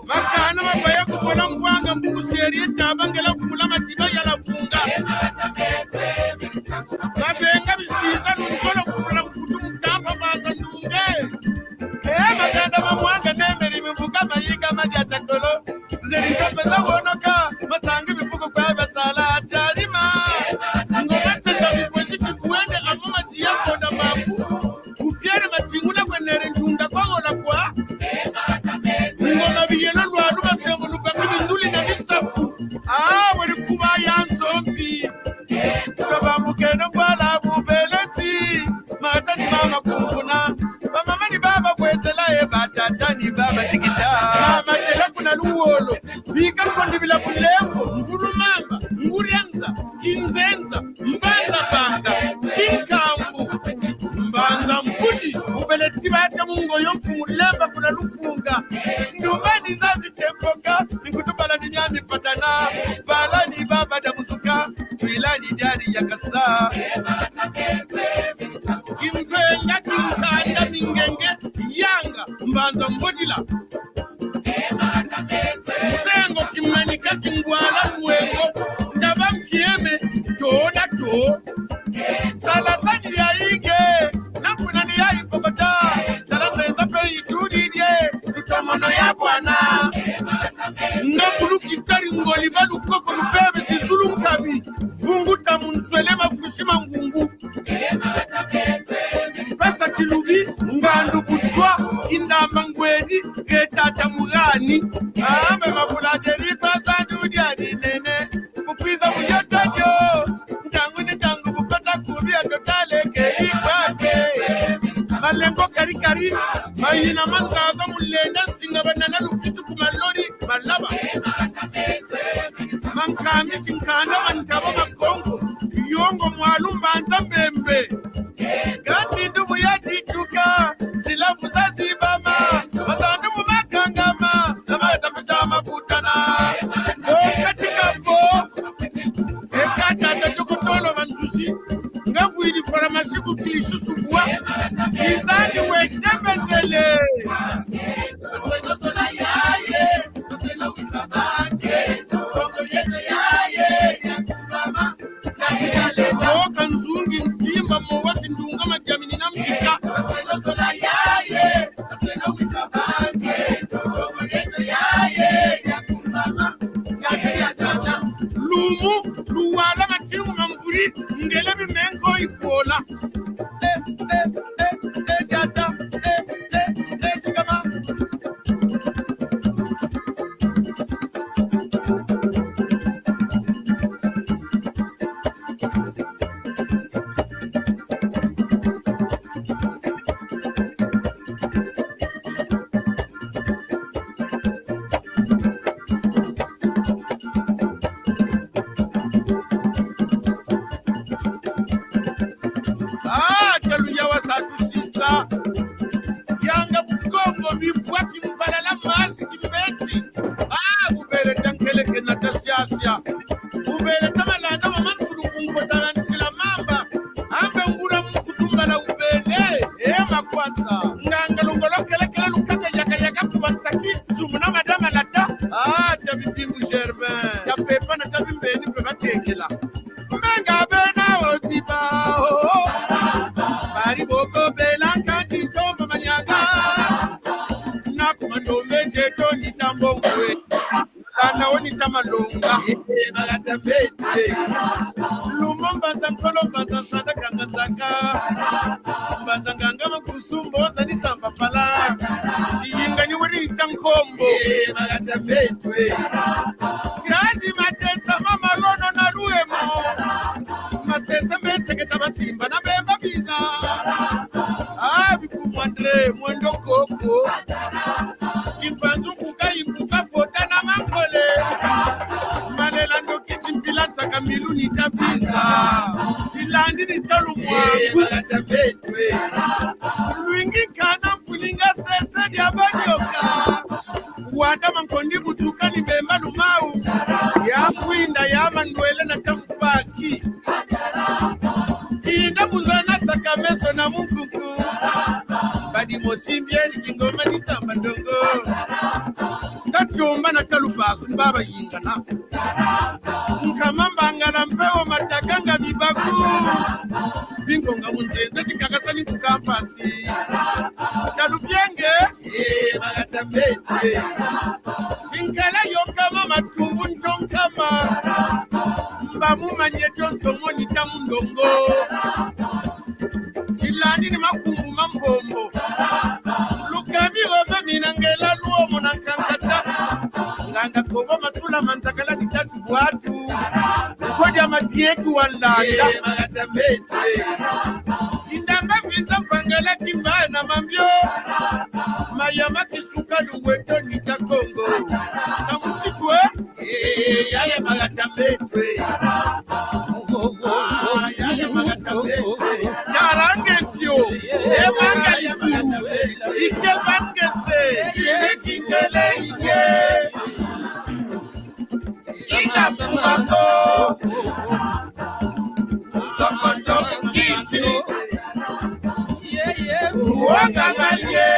Makana mabaya kubona mkwanga mkuseri etabangela kumulama tiba yala funga mabenga bisiza n'umukolo kumula mkutu mukamba banga ndunge maganda mamwanga nemeri mivuga mayiga madya takolo zerikapeza wonoka masanga ibivugo kwa basala atalima ngomatsetsa bipozi bikuende amuma tiyakonda mangu kupiere matinguna kwenere njunga kwagola kwa ngoma biyelo lwalu basemo lukakini nduli na bisafu wali kuba yansombi kabamukeno mbwala bubeleti matani mama kumbuna bamama ni baba kwetela batata ni baba tikita matela kuna luwolo bika kondibila kulembo mvulumamba ngurienza kinzenza mbanza banga kinkambu mbanza mputi ubeleti bata mungo yomfumulemba kuna lupunga ndumbani zazi tempoka nikutumbala ni nyami patana bala ni baba da musuka tuilani jari ya kasa kimvenga kinkanda mingenge yanga mbanza mbodila msengo kimanika kingwala mwengo ndaba mkieme tona to salasani ya ige nakuna ni ya ipogota salasenza pe itudidye tutomono ya bwana ngakulu kitari ngoli balu koko lupebe sisulu mkabi vunguta munswelema fushima ngungu pesa kilubi ngandu kutswa indamba ngweni getata mugani ambe mafulateri pasa ndudi adinene kukwiza buyotojo ntangu ni tangu bukota kubia totale kei kwake malengo karikari mayina manzaza mulenda singa banana lukitu kumalori malaba mankami chinkanda mankabo makongo yongo mwalu mbanza mbembe gati ndubu ya tituka silafu za zibama masandu mumakangama nama yatamuta mafutana katika po ekata atajokotolo mansushi ngafu ili faramasi kukilishu subwa izani wetembezele Aselo sola yaye Aselo wisabake Kongo yeto yaye Mama Oka nzungi ntimba mwati ndunga majamini na mkika Aselo sola yaye Aselo wisabake Kongo yeto yaye Mama Lumu luwala matimu mamvuri ngelebi menko ikola gata shikama Kaluya wasatu sisa yanga bukongo bibwaki mbalala mazi kibeti ubele tankele kenata siasia ubele tamalanda mamansulu kunkotarantisila mamba ambe ngura mkutumbala ubele makwanza nganga longolokelekele lukaka yaka kubansaki zumuna madama lata tabibimbu germain tapepa na tabimbeni pebatekela mbenga bena otiba Mariboko belanka tintomba manyaga Nakuma ndombe toni tambongwe Kana oni tamalonga Malata bete Lumomba zankolo mbaza sanda kanganzaka Mbaza ngangama kusumbo zani samba pala Chiyinga nyuri tankombo Malata bete Chiraji matetsa mama lono na luemo Masesa mbete tabatsimba na bemba biza bikumwandre mwendo koko kimpanzu kuka ipuka fota na mangole malela ndo kichimpilansa kamilu nitabiza chilandi nitalu mwangu luingi kana mfulinga sese diabanyoka wada mankondi butuka ni bemba lumau ya winda yama ndwele na kampaki inda muzana sakameso na mukuku badi mosimbieri kingoma ni samba ndongo kachumba na kalupasu mbaba yingana nkamambanga na mpeo matakanga bibaku bingonga munzenze chikakasani kukampasi kalubyenge magatamete chinkala yokama matumbu ntonkama mbamumanye tonsomoni tamundongo chilandi ni makumbu mambombo lukami ove minangela luomo na nkankata nganga kobo matula mantakala ni tatu watu kodi ya matieki walanda magatamete indamba vinza mpangela kimbaya na mambyo mayama kisuka lungweto ni Kikongo na musitwe yaya magatamete yaya magatamete yarange kyo emanga isiru ike bangese chile kingele ike ina fumako sokoto kiti uwangamalie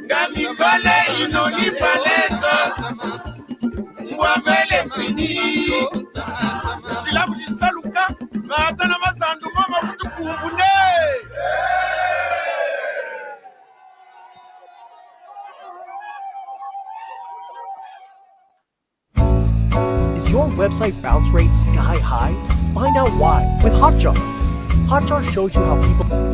ngamikole inonipaleza ngwambele fini silabu lisaluka vatana mazandu mama kutukumbune Is your website bounce rate sky high? Find out why with Hotjar. Hotjar shows you how people...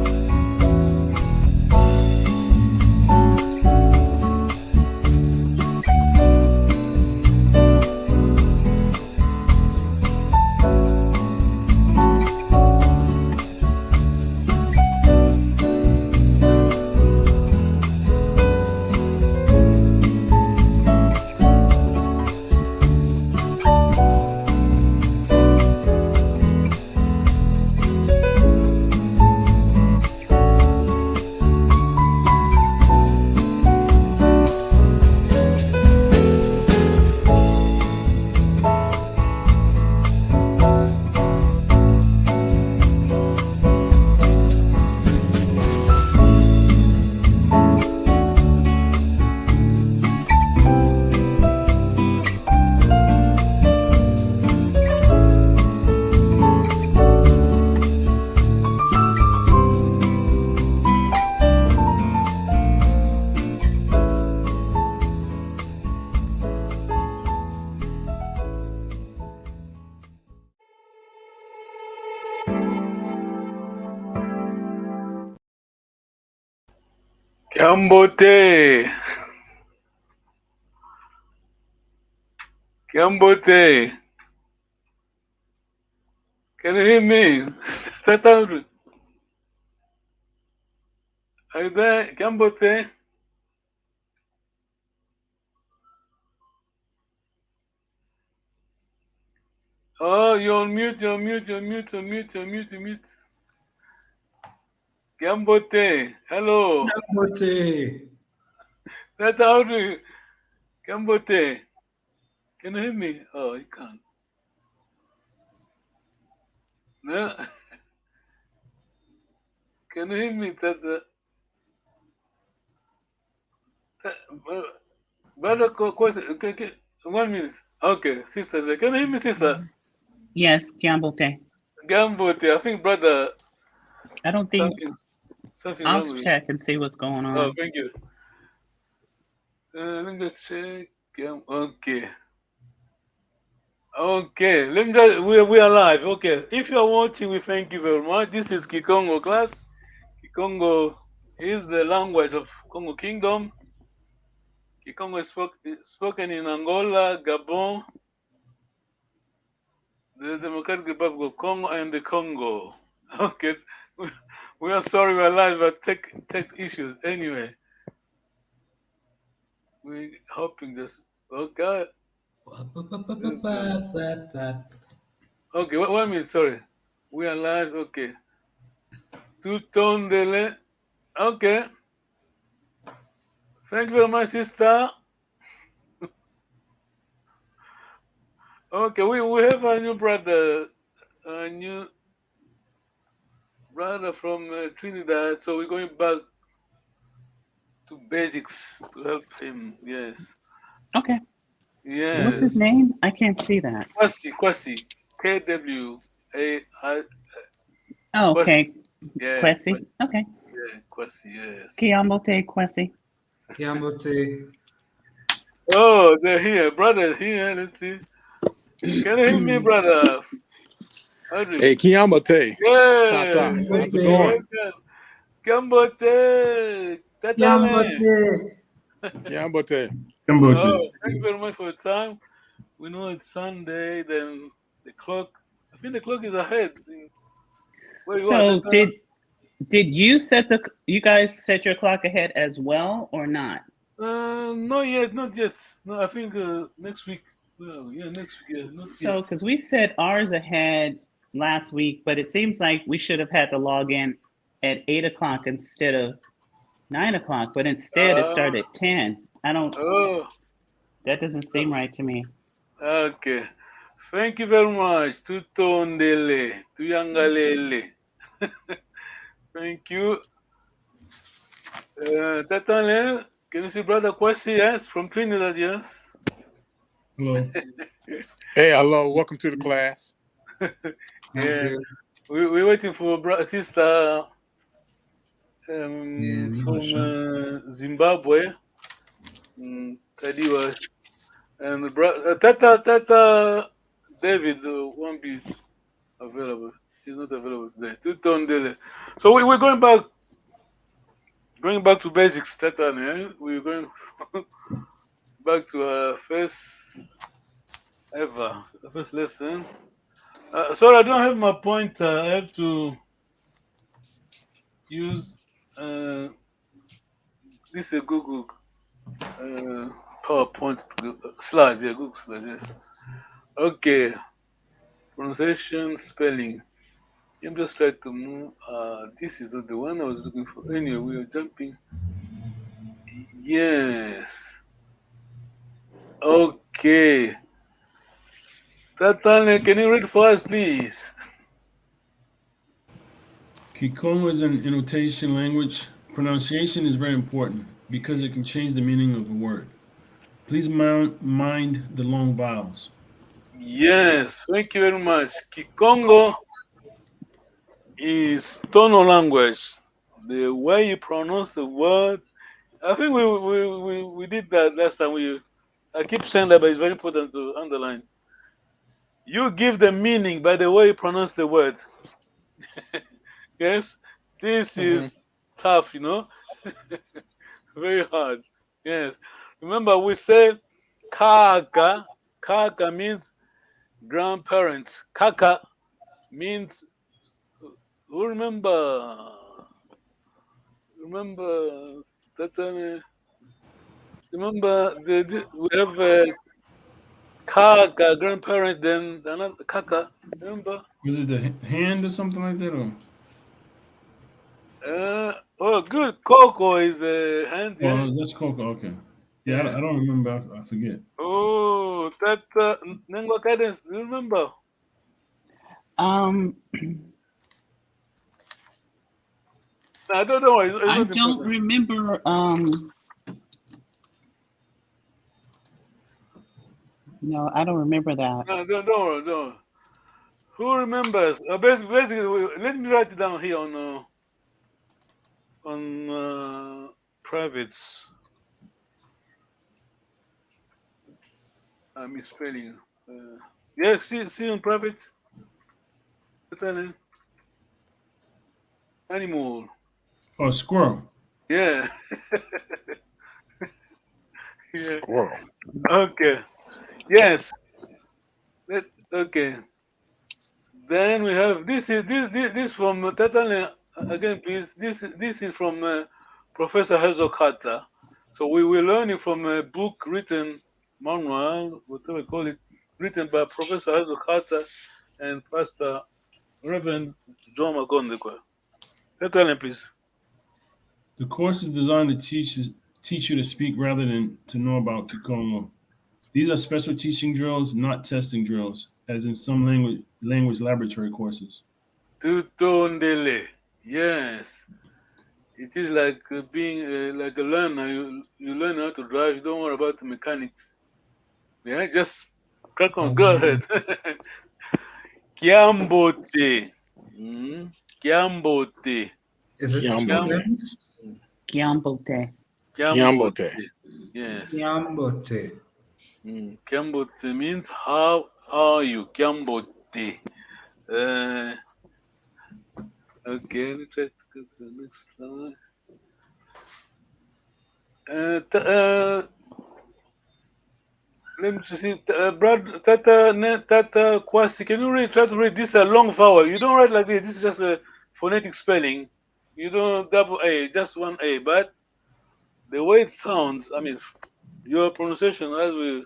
Kiambote. Kiambote. Can you hear me? Set out. Are you there? Kiambote? Oh, you're on mute, you're on mute, you're on mute, you're on mute, you're on mute, you're on mute. Kiambote. Hello. Kiambote. Set out. Kiambote. Can you hear me? Oh, you can't. No. Can you hear me? Brother, question. 1 minute. Okay, sister. Can you hear me, sister? Yes, Kiambote. Gambote. I think, brother. I don't think. Something I'll wrong with check and see what's going on. Oh, thank you. Let me check. Okay. Okay. Let me just, we are live. Okay. If you are watching, we thank you very much. This is Kikongo class. Kikongo is the language of Congo Kingdom. Kikongo is spoken in Angola, Gabon, the Democratic Republic of Congo, and the Congo. Okay. We are sorry we're live, but tech issues. Anyway, we're hoping this. Okay. Okay, 1 minute, sorry. We are live, okay. Tutondele. Okay. Thank you very much, sister. Okay, we have a new brother, a new brother from Trinidad, so we're going back to basics to help him. Yes. Okay. What's Yes. his name? I can't see that. Kwasi. Kwai. Oh, Kwasi. okay. Yeah, Kwesi. Kwasi. Okay. Yeah, Kwasi, yes. Kiambote Kwesi. Kiamote. Oh, they're here. Brother here. Let's see. Can you hear me, brother? Audrey. Hey, Kiamate. Yeah. Tata. Thank How's it you. Kiambote. going? Welcome. Kambote. Tatale. Kiamote. Kiamate. Oh, thank you very much for your time. We know it's Sunday, then the clock, I think the clock is ahead. Where you are, So Tata? did you guys set your clock ahead as well or not? Not yet, not yet. No, I think next week. Well, yeah, next week, yeah, not yet. So because we set ours ahead last week, but it seems like we should have had to log in at 8 o'clock instead of 9 o'clock, but instead it started at 10. Oh, That doesn't seem right to me. okay. Thank you very much. Tutondele, tuyangalele. Thank you. Tatale, can you see Brother Kwesi? Yes, from Trinidad, yes. Hello. Hey, hello. Welcome to the class. Thank Yeah, you. we're waiting for sister Yeah, from sure. Zimbabwe. Kadiwa. And Tata David won't be available. He's not available today. Tutondele. So we're going back to basics, Tata. We're going back to our first lesson. Sorry, I don't have my pointer. I have to use this is a Google PowerPoint slides. Yeah, Google slides. Yes. Okay. Pronunciation, spelling. I'm just trying to move. This is not the one I was looking for. Anyway, we are jumping. Yes. Okay. Tatane, can you read for us, please? Kikongo is an annotation language. Pronunciation is very important because it can change the meaning of a word. Please mind the long vowels. Yes. Thank you very much. Kikongo is tonal language. The way you pronounce the words. I think we did that last time. I keep saying that, but it's very important to underline. You give the meaning by the way you pronounce the word. Yes, this is tough, very hard. Yes, remember we say kaka. Kaka means grandparents. Kaka means who remember that remember we have kaka grandparents, then another kaka. Remember? Was it the hand or something like that? Or Oh, good. Coco is a hand, yeah. oh, that's Coco. Okay. Yeah, Yeah. I don't remember. I forget. Oh, that Nengwa Cadence, do you remember? Um, I don't know. It's I not don't important. remember. No, I don't remember that. No, don't worry, don't worry. Who remembers? Basically, let me write it down here on privates. I'm misspelling. Yeah, see on private. Animal. Oh, squirrel. Yeah. Yeah. Squirrel. Okay. Yes. Okay. Then we have this from Tatane again, please. This is from Professor Herzog Carter. So we were learning from a book written manual, whatever we call it, written by Professor Herzog Carter and Pastor Reverend John McGondekwa. Tatane, please. The course is designed to teach you to speak rather than to know about Kikongo. These are special teaching drills, not testing drills, as in some language laboratory courses. Tutondele. Yes. It is like being like a learner. You learn how to drive. You don't worry about the mechanics. Yeah, just crack on. Go ahead. Kiambote. Kiambote. Is it two Kiambote. things? Gyambote. Kiambote. Yes. Kiambote. Kiambote means how are you? Kiambote. Okay, let's try to go to the next slide. Let me see, Brad, Tata Kwasi, can you try to read this a long vowel? You don't write like this. This is just a phonetic spelling. You don't double A, just one A. But the way it sounds, I mean, your pronunciation, as we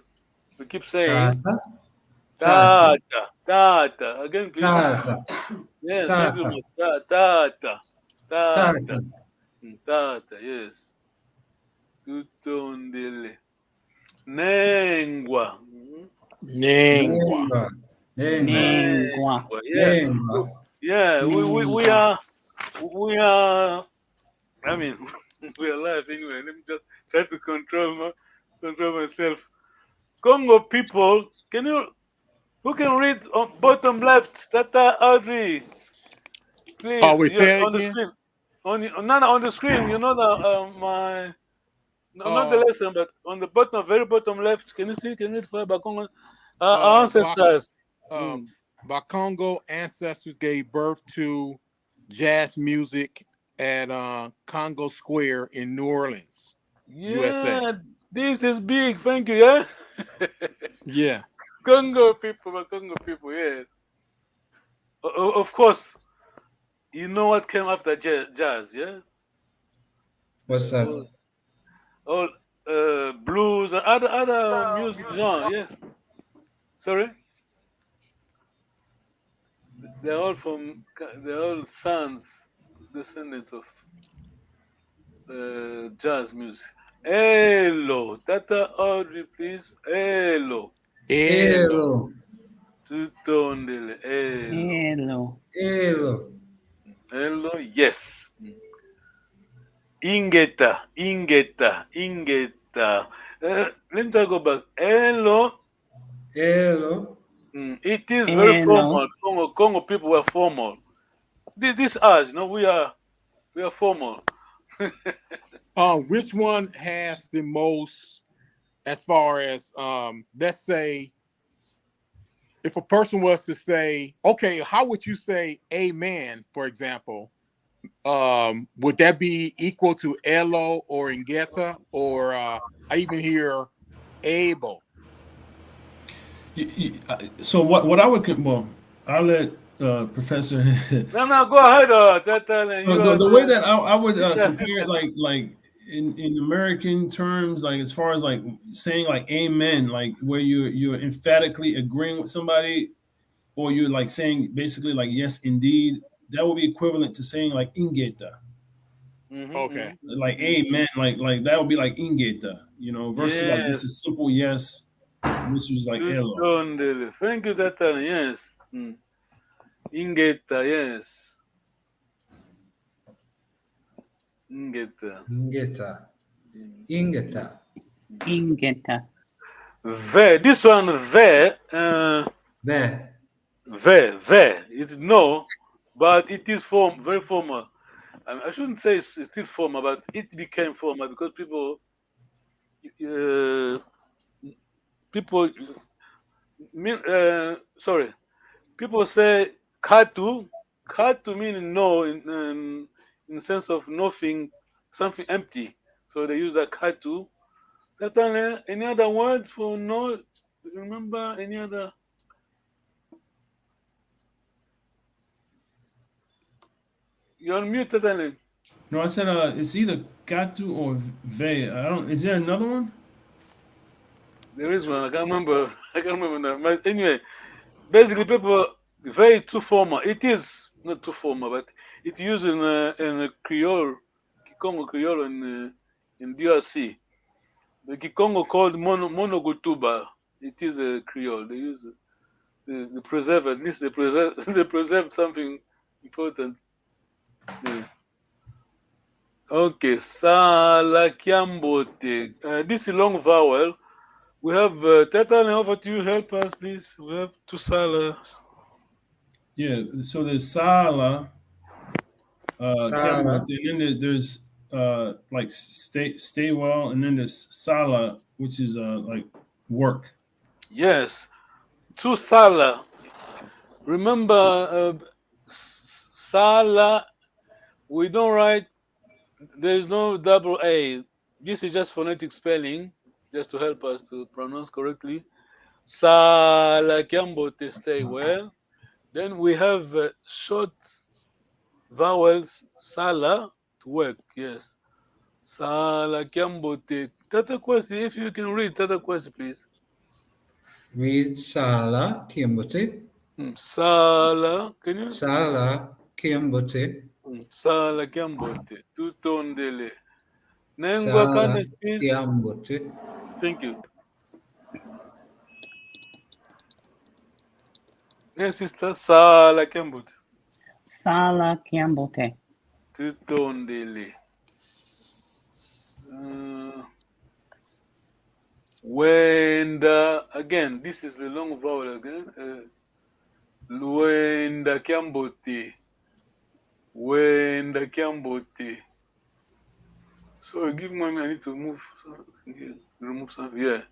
keep saying, Tata. Tata. Again, please. Tata. Yes, Tata. thank you much. Tata. Tata. Tata, yes. Tutondele. Nengwa. Nengwa. Nengwa. Yeah. Nengwa. Yeah, we are, I mean, we are alive anyway. Let me just try to control myself. Congo people, who can read on bottom left? Tata Audrey, please. Oh, we say it on the again? screen. On the screen, you know not the lesson, but on the bottom, very bottom left. Can you see? Can you read for Bakongo? Our ancestors. Bakongo ancestors gave birth to jazz music at Congo Square in New Orleans, USA. Yeah, this is big. Thank you. Yeah. Yeah. Congo people, yes. Of course, you know what came after jazz, yeah? What's that? All blues and other music genre, yes. Sorry? They're all sons, descendants of jazz music. Hello, Tata Audrey, please. Hello. Elo. Tutondele. Hello. Hello. Hello, yes. Ingeta. Let me go back. Hello. Elo. It is very formal. Congo people were formal. This us, we are formal. Which one has the most, as far as let's say, if a person was to say, okay, how would you say amen, for example? Would that be equal to elo or ingeta, or I even hear able? So what I would, well, I'll let Professor. No, go ahead. The way that I would compare it, like in American terms, like as far as like saying like amen, like where you're emphatically agreeing with somebody, or you're like saying basically like yes indeed, that would be equivalent to saying like ingeta. Okay. Like amen, like that would be like ingeta, versus like Yes. just a simple yes, which is like elo. Thank you, Tata. Yes. Ingeta, yes. Ingeta. Ingeta. This one, There. it's no, but it is very formal. I shouldn't say it's still formal, but it became formal because people people say katu meaning no in the sense of nothing, something empty, so they use that katu. Any other words for no? Remember any other? You're on mute, Tatane. No, I said it's either katu or ve. I don't. Is there another one? There is one. I can't remember now. But anyway, basically, people very too formal. It is not too formal, but it's used in a Creole, Kikongo Creole in DRC. The Kikongo called monogutuba. it is a Creole. They use the preserve, at least they preserve they preserve something important. Yeah. Okay, Salakiambote. This is long vowel. We have Tatan, over to you. Help us, please. We have two salas. Yeah. So there's Sala, Sala. Kiambote, and then there's like stay well, and then there's Sala, which is like work. Yes, two sala. Remember, sala. We don't write. There is no double A. This is just phonetic spelling, just to help us to pronounce correctly. Salakiambote, stay well. Then we have short vowels, sala, to work, yes. Salakiambote. Tata Kwesi, if you can read Tata Kwesi, please. Read Sala Kiambote. Sala, can you? Sala Kiambote. Salakiambote. Tutondele. Nengwa Sala Kanes, please. Kiambote. Thank you. Yes, sister. Salakiambote. Salakiambote. Tutondele. Wenda, again, this is a long vowel again. Wenda Kiambote. Wenda Kiambote. So give me, I need to move here, remove something. Yeah.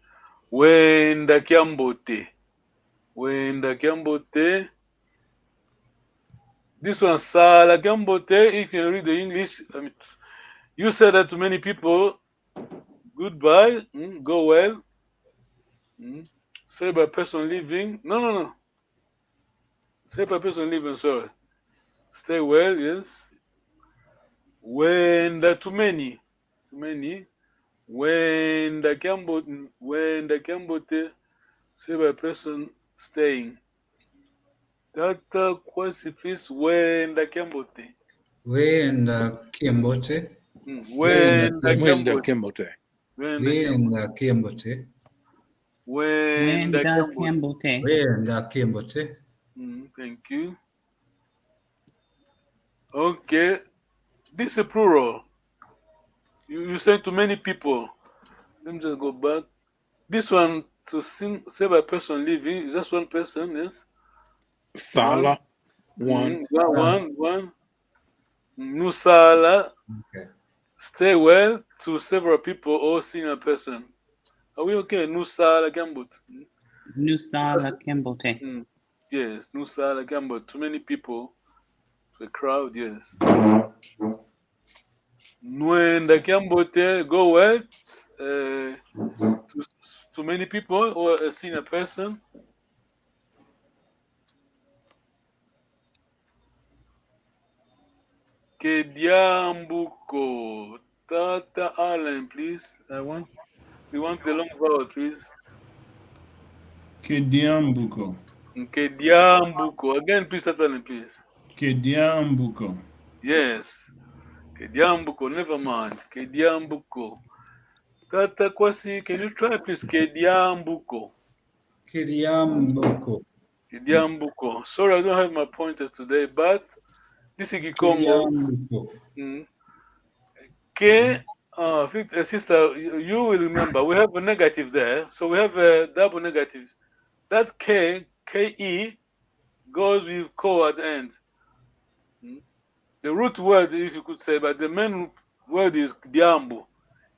Wenda Kiambote. Wenda Kiambote. This one, Sala Kiambote. If you read the English, you said that to many people. Goodbye. Go well. Say by person leaving. No. Say by person leaving, sorry. Stay well, yes. When the too many. When the Kiambote, say by person staying. Tata Kwesi, please. When the Kiambote. Wenda Kiambote. When the Wenda Kiambote. Kiambote. Wenda Kiambote. When the Kiambote. Kiambote. Wenda Kiambote. Thank you. Okay. This is a plural. You say to many people. Let me just go back. This one to say by person leaving is just one person, yes? Sala. One. One. Nusala. Okay. Stay well to several people or senior person. Are we okay? Nusala Gambut. Nusalakiambote. Yes, Nusala Gambut. Too many people. The crowd, yes. Nwenda Kiambote, go well to many people or a senior person. Kediambuko. Tata Allen, please. We want the long vowel, please. Kediambuko. Kediambuko. Again, please, Tata Allen, please. Kediambuko. Yes. Kediambuko, never mind. Kediambuko. Tata Kwasi, can you try, please? Kediambuko. Kiambuko. Kediambuko. Sorry, I don't have my pointer today, but this is Kikongo. K, sister, you will remember, we have a negative there. So we have a double negative. That K, K-E, goes with ko at the end. The root word, if you could say, but the main word is diambu.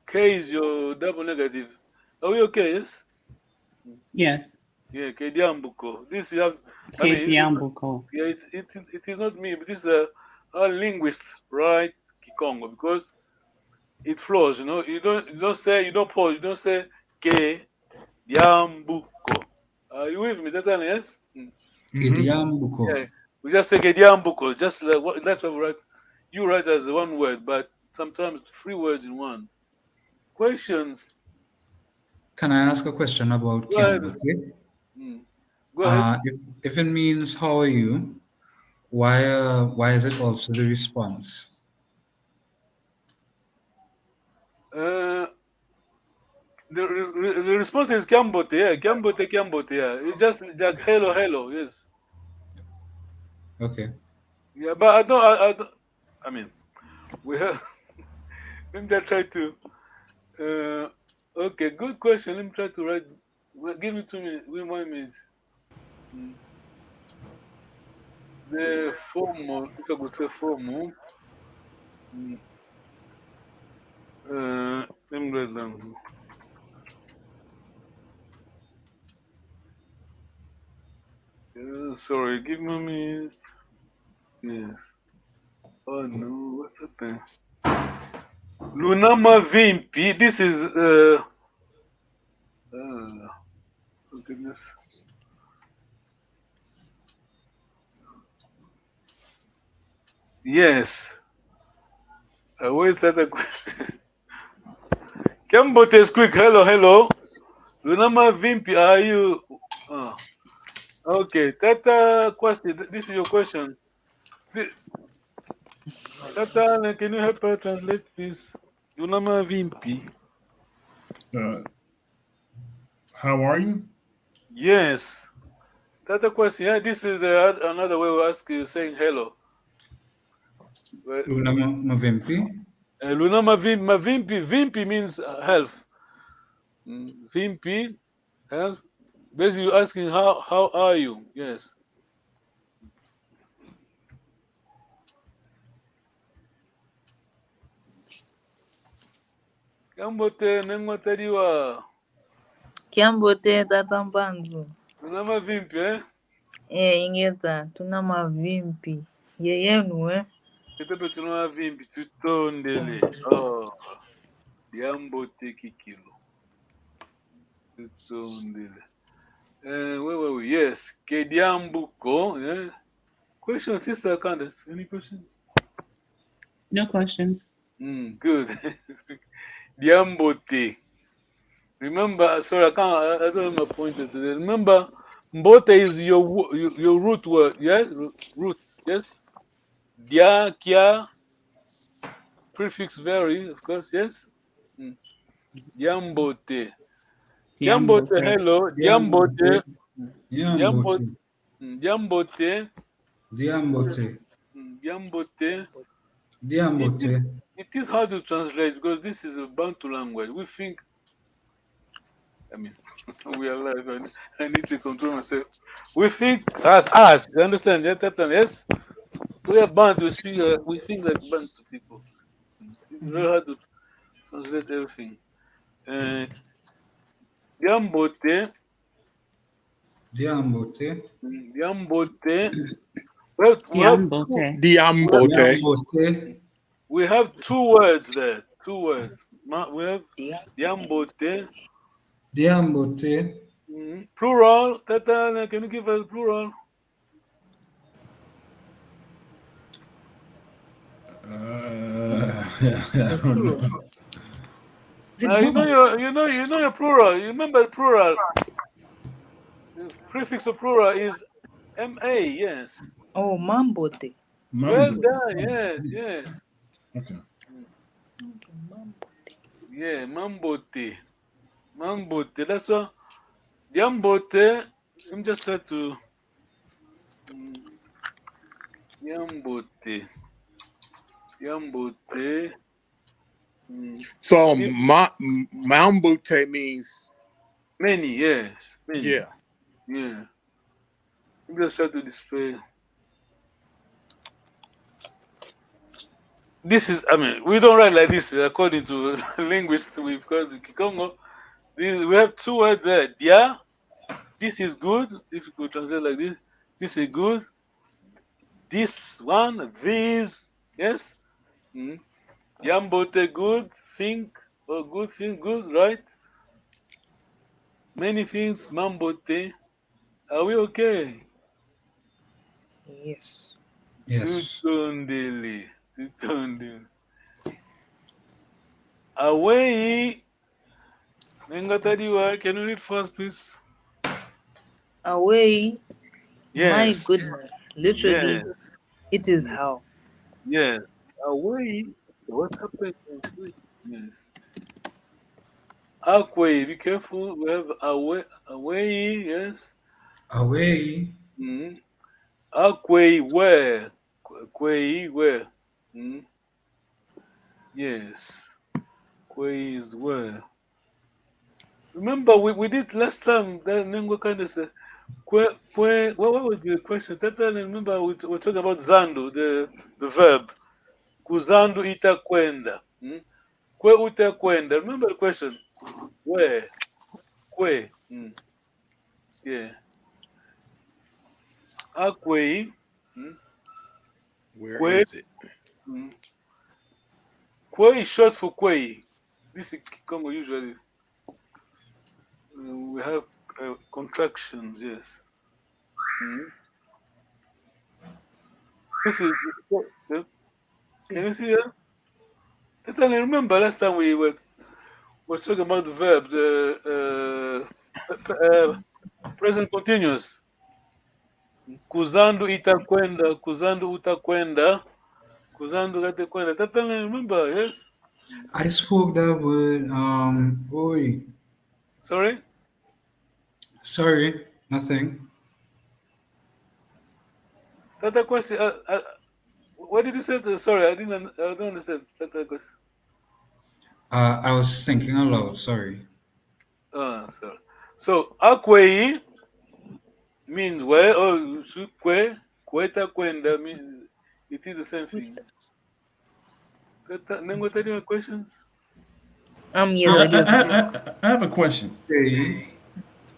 K is your double negative. Are we okay? Yes? Yes. Yeah, K diambuko. This you have. Kiambuko. Yeah, it is not me, but this is a linguist, right? Kikongo, because it flows. You know, you don't say, you don't pause. You don't say K diambuko. Are you with me? That's all, yes. Kiambuko. Yeah, we just say Kediambuko, just like that's what we write. You write as one word, but sometimes 3 words in one. Questions? Can I ask a question about Go ahead. Kiambote? Go ahead. If it means how are you, why is it also the response? The response is Kiambote, yeah. Kiambote, yeah. It's just like hello, yes. Okay. Yeah, but I don't, I mean, we have, let me just try to, okay, good question. Let me try to write, give me 2 minutes, give me 1 minute. The formal, if I could say formal, let me write down. Sorry, give me a minute. Yes. Oh no, what's happening? Lunama Vimpi, this is, oh goodness. Yes. I always start a question. Kembote is quick. Hello. Lunama Vimpi, are you? Oh, okay. Tata question. This is your question. Tata, can you help her translate this? Lunama Vimpi. How are you? Yes. Tata question. Yeah, this is another way we ask you saying hello. Una Mavimpi? Lunama Vimpi. Vimpi means health. Vimpi, health. Basically, you're asking how are you? Yes. Kambote nengotariwa. Kiambote tatambangu. Lunama Vimpi, eh? Ingeta tuna mavimpi yeyenu Kitepe tunama Vimpi tutondele. Oh, Diambote kikilo. Tutondele. Where were we? Yes. Kediambuko. Yeah. Question, Sister Candace. Any questions? No questions. Good. Diambote. Remember, sorry, I can't. I don't remember pointed today. Remember, mbote is your root word. Yes, root. Yes. Dia, kia, prefix vary, of course. Yes. Diambote. Diambote. Kiambote. Hello. Diambote. Diambote. Diambote. Diambote. Diambote. Diambote. Diambote. It is hard to translate because this is a Bantu language. We think, I mean, we are alive and I need to control myself. We think as us, you understand? Yes? We are Bantu, we think like Bantu people. It's very hard to translate everything. Diambote, Diambote. Diambote. Kiambote. Diambote. Diambote. We have 2 words there. 2 words. We have Diambote. Diambote. Plural. Tata, can you give us plural? I don't know. You know your plural. You remember the plural. The prefix of plural is ma. Yes. Oh, mambote. Well Mambo. done. Yes. Okay. Yeah, mambote. That's what. Yambote. I'm just trying to. Yambote. So Mambute means Many. Yes. Many. yeah. Yeah. I'm just trying to display. This is, I mean, we don't write like this according to linguists, because in Kikongo, we have 2 words there. Dia, this is good. If you could translate like this, this is good. This one, these, yes. Yambote, good, think, or good thing, good, right? Many things, mambote. Are we okay? Yes. Yes. Tutondele. Away. Nengatadiwa, can you read first, please? Away. Yes. My goodness. Literally, Yes. it is how. Yes. Away. What happened? Yes. Away, be careful. We have away, yes. Away. Mm. Away, where? Away, where? Mm. Yes. Away is where? Remember, we did last time. Then we kind of said, what was the question? That time, remember, we talking about Zandu, the verb. Kuzandu itakwenda. Mm? Kwe utakwenda. Remember the question? Where? Kwe. Mm. Yeah. Akwe. Mm. Where Kwe. is it? Mm. Kwe is short for Kwe. This is Kikongo usually. We have contractions, yes. Mm. This is. Can you see that? Totally remember last time we were talking about the verb, the present continuous. Kuzandu itakwenda, kuzandu utakwenda, kuzandu utakwenda. Totally remember, yes? I spoke that word. Oi. Sorry? Sorry, nothing. That question. What did you say? Sorry, I don't understand that question. I was thinking aloud. Sorry. Sorry. So, akwei means where, or kwe, kweta kwenda means it is the same thing. Nengo, tell you questions? Yes, I do. I have a question. Hey.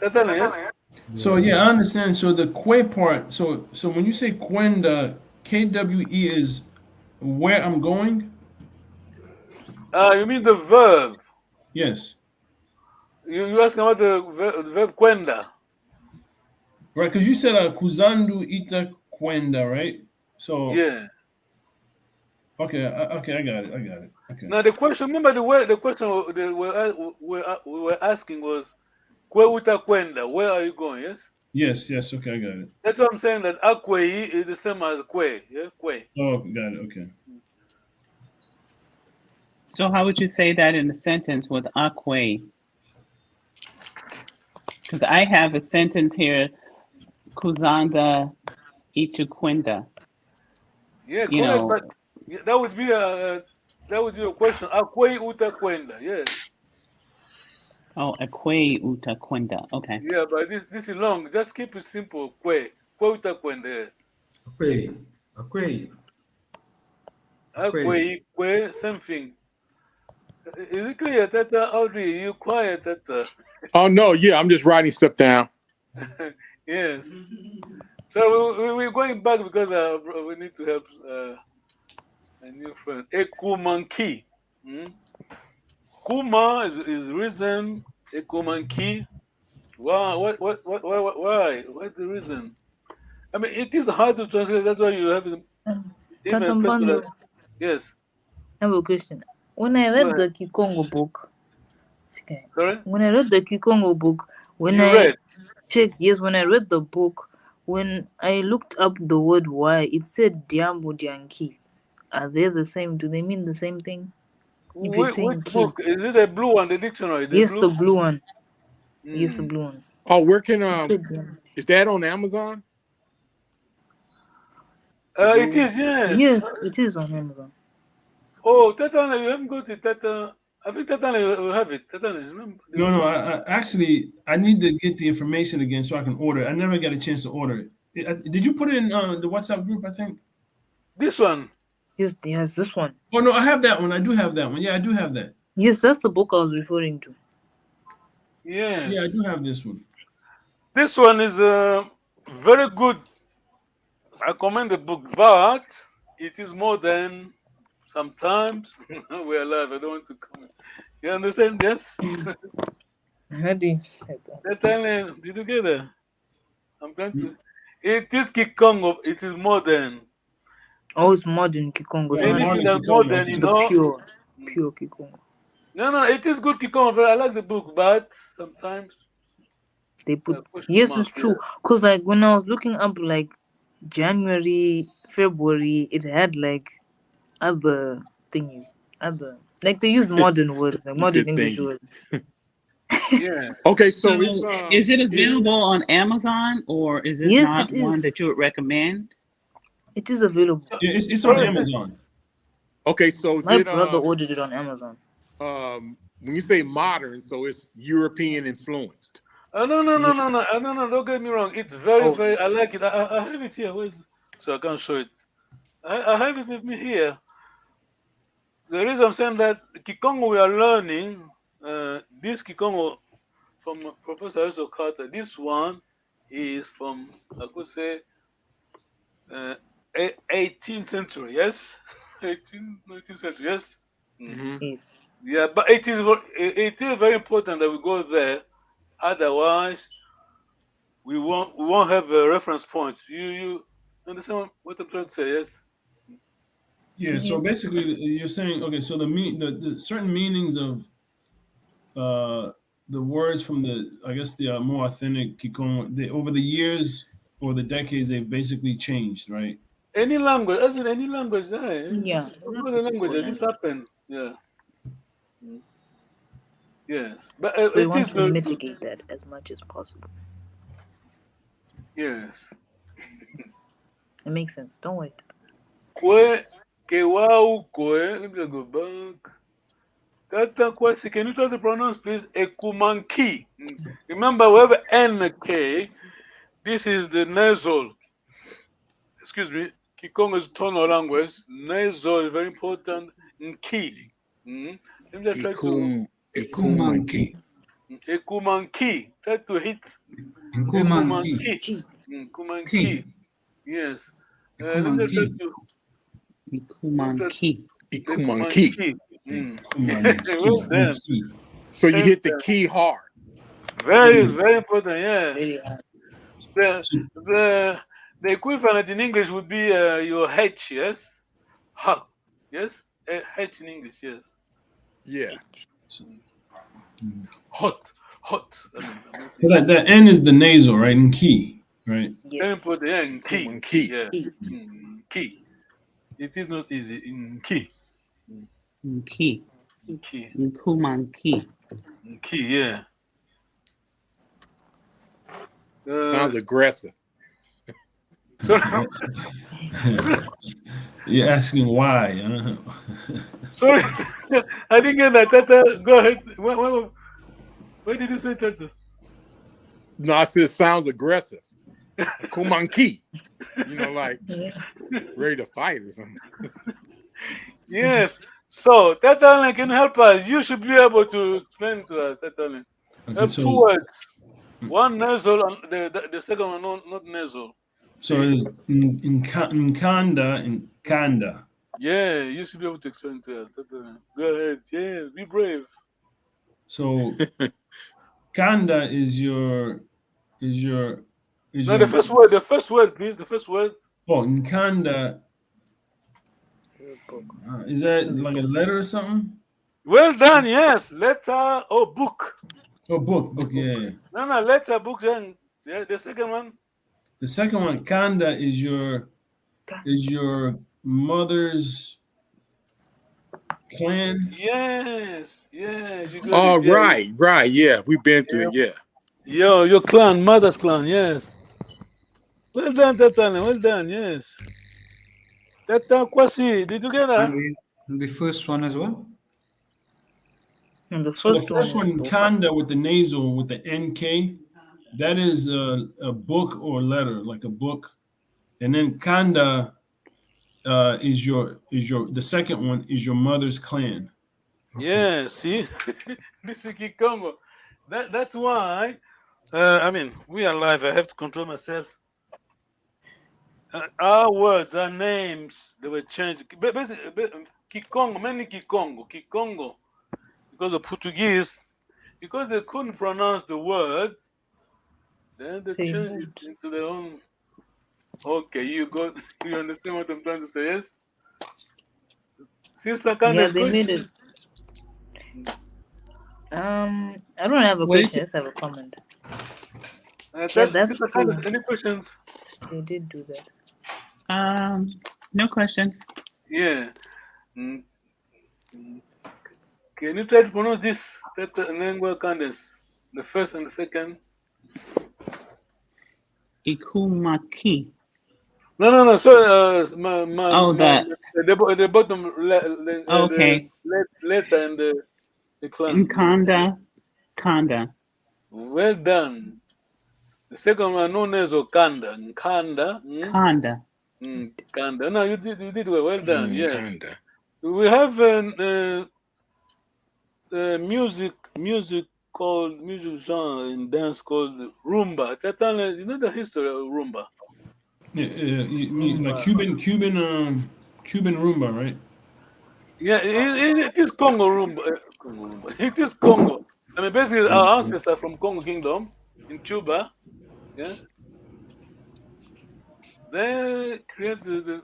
Totally, yes? So yeah, I understand. So the kwe part. So when you say kwenda, KWE is where I'm going. You mean the verb? Yes. You asking about the verb kwenda? Right, because you said kuzandu ita kwenda, right? So Yeah. okay, okay, I got it. Okay. Now the question, remember the question we were asking was, kwe uta kwenda, where are you going? Yes. Yes. Okay, I got it. That's what I'm saying. That akwei is the same as kwe. Yeah, kwe. Oh, got it. Okay. So how would you say that in a sentence with akwe? Because I have a sentence here, kuzanda itukwenda. Yeah, You correct. know, But that would be a question. Akwei uta kwenda. Yes. oh, akwe utakwenda. Okay. Yeah, but this is long. Just keep it simple. Kwe uta kwenda. Yes. Away. Away. Akwei kwe same thing. Is it clear, Tata? Audrey, you quiet, Tata? Oh no, yeah, I'm just writing stuff down. Yes. So we're going back because we need to help a new friend. Ekumanki. Kuma is reason. Ekumanki. Why? Why? What's the reason? I mean, it is hard to translate. That's why you have even Tata yes. I have a question. When I read the Kikongo book, Sorry? when I read the Kikongo book, when I read? checked, yes, when I read the book, when I looked up the word why, it said Diambo Dianki. Are they the same? Do they mean the same thing? If you're saying Which key. book? Is it a blue one, the dictionary? Yes, the blue one. Yes, the blue one. Oh, where can is that on Amazon? It is, yes. Yes, it is on Amazon. Oh, Tatana, you haven't got it. Tata, I think Tatana will have it. Tatana, remember? No. I actually need to get the information again so I can order it. I never got a chance to order it. Did you put it in the WhatsApp group? I think. This one. Yes, this one. Oh no, I have that one. I do have that one. Yeah, I do have that. Yes, that's the book I was referring to. Yes. Yeah, I do have this one. This one is very good. I commend the book, but it is more than sometimes we're alive. I don't want to comment. You understand? Yes? Ready? Did you get it? I'm trying to. It is Kikongo. It is modern. Oh, it's modern Kikongo. Yeah, Anything that's modern, you know. Pure Kikongo. No, it is good Kikongo. I like the book, but sometimes they put. Yes, it's true. Cause like when I was looking up like January, February, it had like other thingies, like they use modern words, like modern English words. Yeah. Okay, so So it's is it available on Amazon, or is this Yes, not it is. one that you would recommend? It is available. Yeah, it's on Amazon. okay, so is My it brother ordered it on Amazon. when you say modern, so it's European influenced. No, don't get me wrong. It's very, I like it. I have it here. So I can show it. I have it with me here. The reason I'm saying that the Kikongo we are learning, this Kikongo from Professor Elso Carter, this one is from, I could say, 18th century, yes? 19th century, yes? Mm-hmm. Yeah, but it is very important that we go there. Otherwise, we won't have a reference point. You understand what I'm trying to say? Yes. Yeah. So basically, you're saying okay. So the certain meanings of the words from I guess the more authentic Kikongo, over the years or the decades, they've basically changed, right? Any language, as in any language, Yeah. Over the language, this happened. Yeah. Yes, but We it want is to mitigate that as much as possible. Yes. It makes sense. Don't wait. Let me go back. That question, can you try to pronounce, please? Ekumanki. Remember, we have NK. This is the nasal. Excuse me. Kikongo is tonal language. Nasal is very important. Nki. Let me try to. Ikumanki. Ekumanki. Try to hit. Nkumanki. Kumanki. Yes. Let me try to. Ikumanki. Ikumanki. Well done. So you hit the key hard. Very important. Yeah. Very hard. The equivalent in English would be your H. Yes. Ha. Yes. H in English. Yes. Yeah. Hot. So that N is the nasal, right? In key, right? Very important. Yeah. In key. Ikumanki. Yeah. Key. It is not easy. In key. Key. Key. Ikumanki. Key. Yeah. Sounds aggressive. Sorry. You're asking why? Sorry, I didn't get that. Tata, go ahead. What did you say, Tata? No, I said sounds aggressive. Kumanki. You know, like ready to fight or something. Yes. So, Tata, can you help us? You should be able to explain to us, Tata. Okay, Two words. One nasal and the second one not nasal. So it's Nkanda and Kanda. Yeah, you should be able to explain to us. Tata. Go ahead. Yeah, be brave. So Kanda is your No, the first word, please. The first word. Oh, Nkanda. Is that like a letter or something? Well done. Yes, letter or book. Oh, book. Yeah. No, letter, book. Then the second one. The second one, Kanda, is your mother's clan. Yes. Oh, right. Yeah, we've been through it. Yeah. Your clan, mother's clan. Yes. Well done, Tatana. Well done. Yes. Tata Kwasi, did you get that? And the first one as well. And the So the first first one one, Kanda, with the nasal, with the NK, that is a book or letter, like a book. And then Kanda is the second one is your mother's clan. Okay. Yeah, see, this is Kikongo. That's why. I mean, we are live. I have to control myself. Our words, our names, they were changed. Basically, Kikongo, mainly Kikongo, because of Portuguese, because they couldn't pronounce the word, then they changed it into their own. Okay, you understand what I'm trying to say? Yes. Sister, yeah, they made it. I don't have a question. I just have a comment. That's Sister, any questions? They did do that. No questions. Yeah. Can you try to pronounce this? Lingua Candace. The first and the second. Ikumaki. No. Sorry, the bottom Okay. the letter and the clan. Kanda. Well done. The second one known as Okanda. Kanda. Kanda. Kanda. No, you did well. Well done. Yes. Kinda. We have music genre in dance called rumba. You know the history of rumba. Yeah, you mean like Cuban rumba, right? Yeah, it is Congo rumba. It is Congo. I mean, basically, our ancestors are from Congo Kingdom in Cuba. Yes. They create the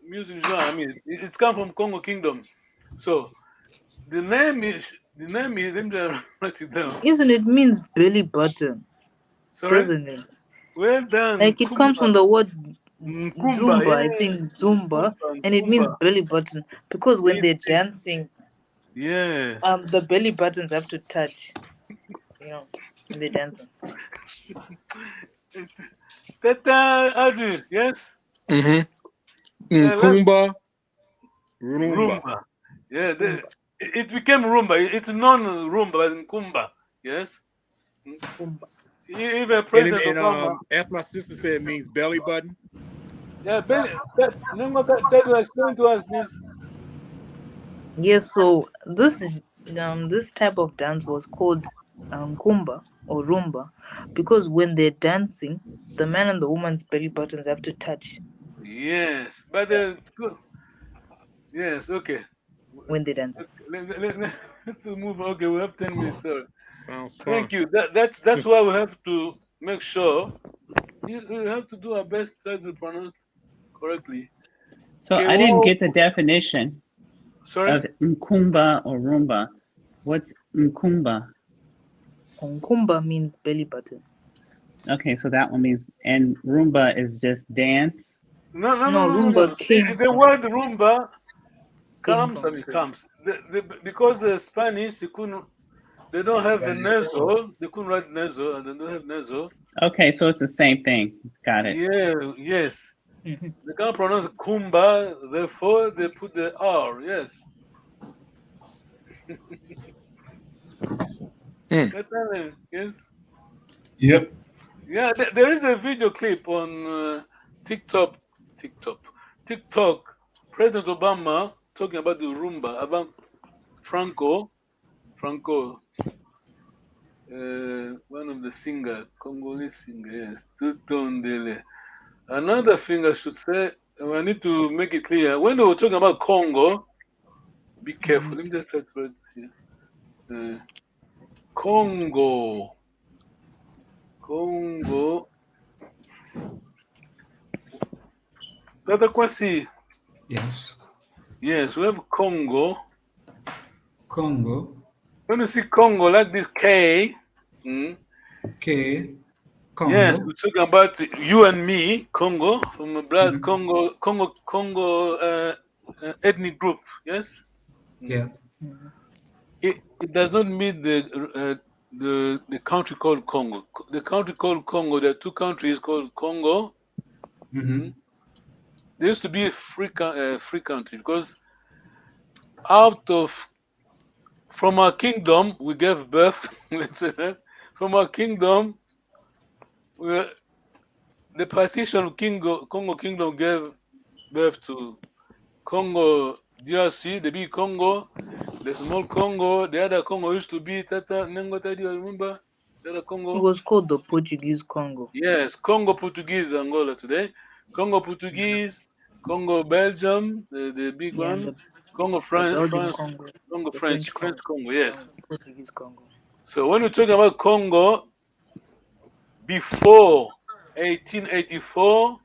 music genre. I mean, it's come from Congo Kingdom. So the name is. Let me write it down. Isn't it means belly button? Sorry. Doesn't it? Well done. Like it comes from the word Nkumba, Zumba, I think Zumba, and it means belly button because when they're dancing, yeah, the belly buttons have to touch, when they're dancing. Tata Adri, yes. Nkumba, rumba. Yeah, it became rumba. It's non-rumba, but Nkumba. Yes. Nkumba. Even President Obama. As my sister said, it means belly button. Yeah, belly. Explain to us, please. Yes, so this type of dance was called Nkumba or Rumba because when they're dancing, the man and the woman's belly buttons have to touch. Yes, but yes, okay. When they dance. Let's move. Okay, we have 10 minutes. Sorry. Sounds fun. Thank you. That's why we have to make sure we have to do our best to pronounce correctly. So I didn't get the definition Sorry? of Nkumba or Rumba. What's Nkumba? Nkumba means belly button. Okay, so that one means, and Rumba is just dance? No. Rumba came The word rumba comes. Because the Spanish, they don't have the nasal. They couldn't write nasal, and they don't have nasal. Okay, so it's the same thing. Got it. Yeah, yes. They can't pronounce kumba, therefore they put the R, yes. Yes? Yep. Yeah, there is a video clip on TikTok. President Obama talking about the rumba, about Franco, one of the singers, Congolese singer, yes, Tutondele. Another thing I should say, I need to make it clear, when they were talking about Congo, be careful. Let me just try to write here. Congo. Tata Kwasi. Yes. Yes, we have Congo. Congo. When you see Congo like this K. K. Congo. Yes, we're talking about you and me, Congo, from a blood Congo ethnic group. Yes. Yeah. It does not mean the country called Congo. The country called Congo. There are two countries called Congo. There used to be a free country because from our kingdom we gave birth. Let's say that from our kingdom, the partition of Congo Kingdom gave birth to Congo DRC, the big Congo, the small Congo, the other Congo used to be Tata Nengota. Do you remember the other Congo? It was called the Portuguese Congo. Yes, Congo Portuguese Angola today. Congo Portuguese, Congo Belgium, the big one. Congo France, Congo French Congo, yes. Portuguese Congo. So when we're talking about Congo, before 1884,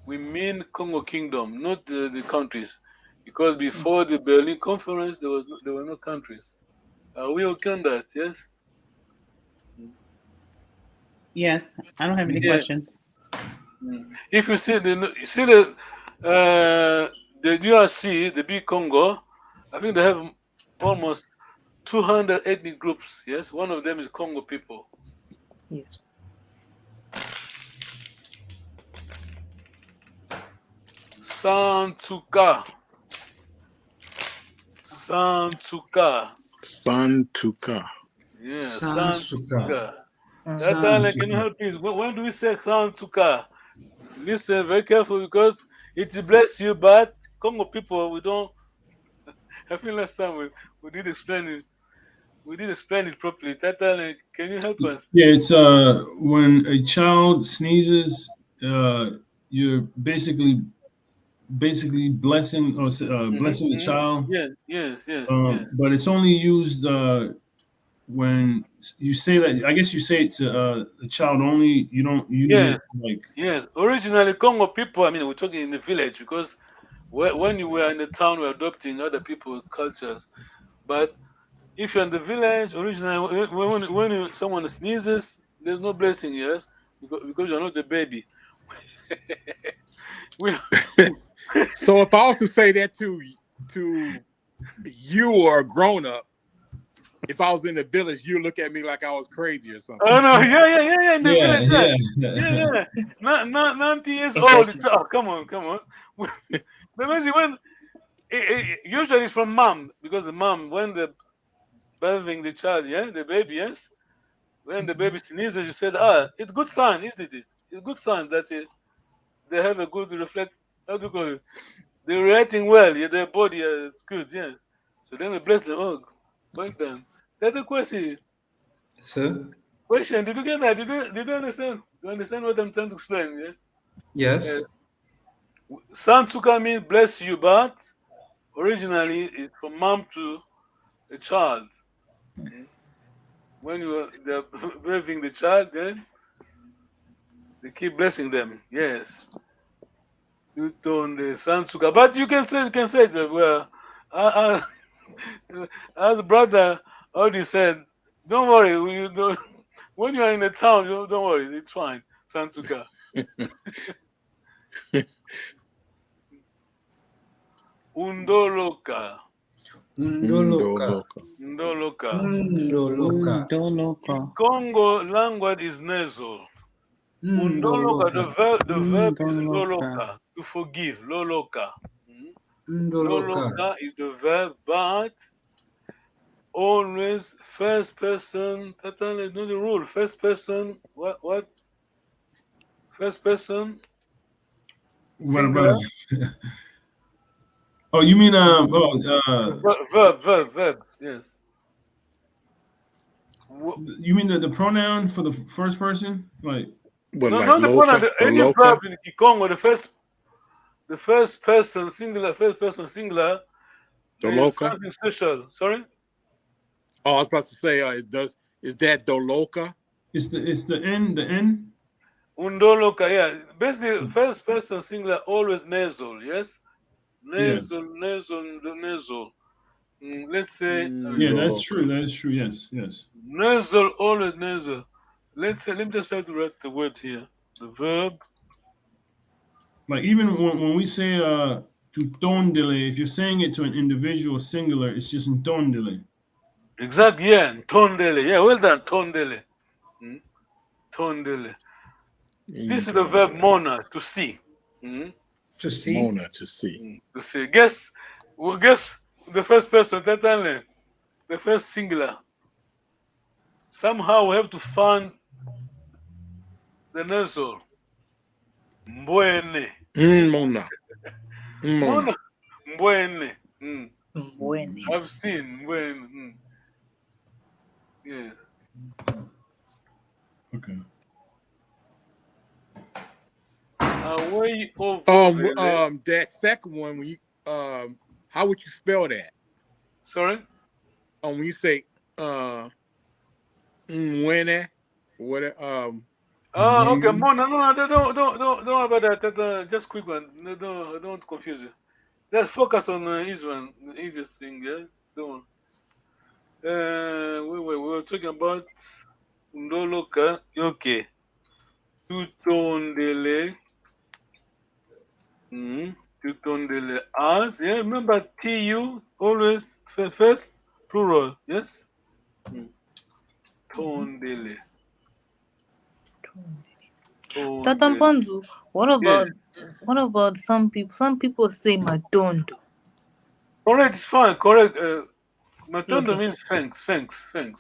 we mean Congo Kingdom, not the countries, because before the Berlin Conference, there were no countries. Are we okay on that? Yes. Yes, I don't have any questions. If you see the DRC, the big Congo, I think they have almost 200 ethnic groups. Yes, one of them is Congo people. Yes. Santuka. Santuka. Santuka. Yeah, Sansuka. Santuka. Tatale, can you Sansuka. help please? When do we say Santuka? Listen very careful because it bless you, but Congo people, we don't. I feel last time we did explain it. We did explain it properly. Tatale, can you help us? Yeah, it's when a child sneezes, you're basically blessing or blessing the child. Yes, yes, yes, yes. But it's only used when you say that. I guess you say it to the child only. You don't use Yes, it like. yes. Originally, Congo people, I mean, we're talking in the village because when you were in the town, we're adopting other people's cultures. But if you're in the village, originally, someone sneezes, there's no blessing, yes, because you're not a baby. we, So if I was to say that to you or a grown up, if I was in the village, you look at me like I was crazy or something. Oh no, yeah, in the Yeah, village, yeah. Not 90 years Exactly. old. Oh, come on. But basically, usually it's from mom because the mom when the birthing the child, yeah, the baby, yes. When the baby sneezes, you said, it's good sign, isn't it? It's good sign that they have a good reflect. How do you call it? They're reacting well. Yeah, their body is good. Yes. So then we bless them. Oh, well done. That's the question. Sir? Question. Did you get that? Did you understand? Do you understand what I'm trying to explain? Yeah. Yes. Santuka means bless you, but originally it's from mom to the child. When they're birthing the child, then they keep blessing them. Yes. You turn the Santuka. But you can say it well. As brother already said, don't worry. When you are in the town, don't worry. It's fine. Santuka. Undoloka. Undoloka. Ndoloka. Undoloka. Ndoloka. Congo language is nasal. Undoloka, Undoloka. the verb is Ndoloka. loloka, to forgive. Loloka. Undoloka. Loloka is the verb, but always first person. Tatale, know the rule. First person. What? First person. What Singular. about? Oh, you mean Verb. Yes. you mean the pronoun for the first person? Like But No, like not the pronoun. loca, Any loca. verb in Kikongo, the first person singular, The is loca. something special. Sorry. Oh, I was about to say, is that doloka? it's the N. Undoloka, yeah. Basically, first person singular always nasal, yes? Yeah. Nasal. Let's say, Yeah, that's Doloka. true. That is true. Yes. nasal, always nasal. Let's say, let me just try to write the word here. The verb. Like even when we say to tondele, if you're saying it to an individual singular, it's just tondele. Exactly, yeah. Tondele. Yeah, well done, tondele. Tondele. This is the verb mona, to see. To see. Mona, to see. To see. Guess the first person, the first singular. Somehow we have to find the nasal. Mbwene. Mona. Mona. Mbwene. Mbwene. I've seen Mbwene. Yes. Okay. Away over That second one, when you how would you spell that? Sorry? When you say mwene, what okay, Mona. No, don't worry about that. Just quick one. No, don't confuse you. Let's focus on Israel, the easiest thing, yeah? So, we were talking about Ndoloka. Okay. Tutondele. Tutondele as. Yeah, remember TU, always first plural, yes? Tondele. Tata Mpanzu, what about some people? Some people say matondo. Correct, it's fine. Correct. Matondo Okay. means thanks.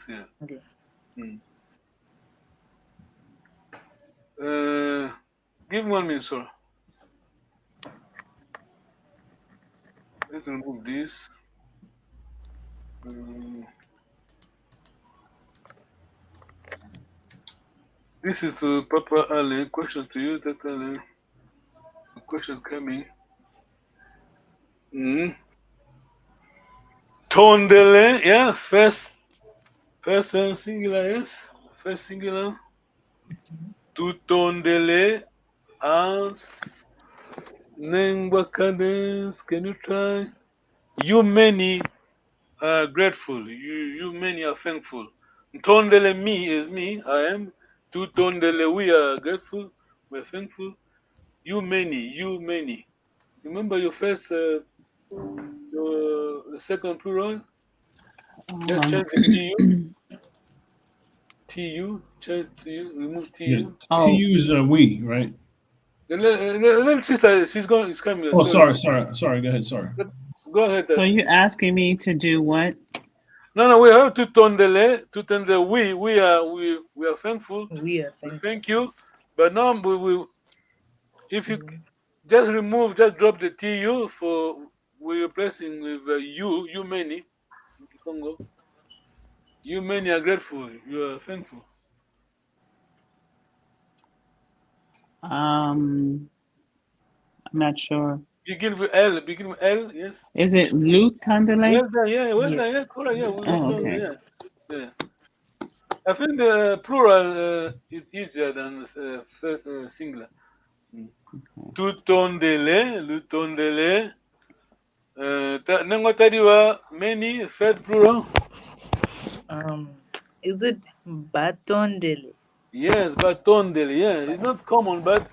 Yeah. Okay. Give me 1 minute, sir. Let's remove this. This is Papa Ali. Question to you, Tata Ali. A question coming. Tondele, yeah, first singular, yes. First singular. Tu tondele as Nengwa cadence. Can you try? You many are grateful. You many are thankful. Tondele me is me. I am. Tu tondele we are grateful. We're thankful. You many. Remember your first, your second plural? Just change the TU. TU. Change TU. Remove TU. Yeah, TU is we, right? The little sister, she's coming. Oh, sorry. Go ahead. Sorry. Go ahead. So you're asking me to do what? No, we have to tondele. We are thankful. We are thankful. Thank you. But now if you just drop the TU we're replacing with you many. Congo. You many are grateful. You are thankful. I'm not sure. Begin with L, yes. Is it Luke Tandele? Yeah, correct, yeah. Okay. Yeah. I think the plural is easier than singular. Tu tondele, lu tondele. Nango tadiwa many third plural. Is it batondele? Yes, batondele. Yeah, it's not common, but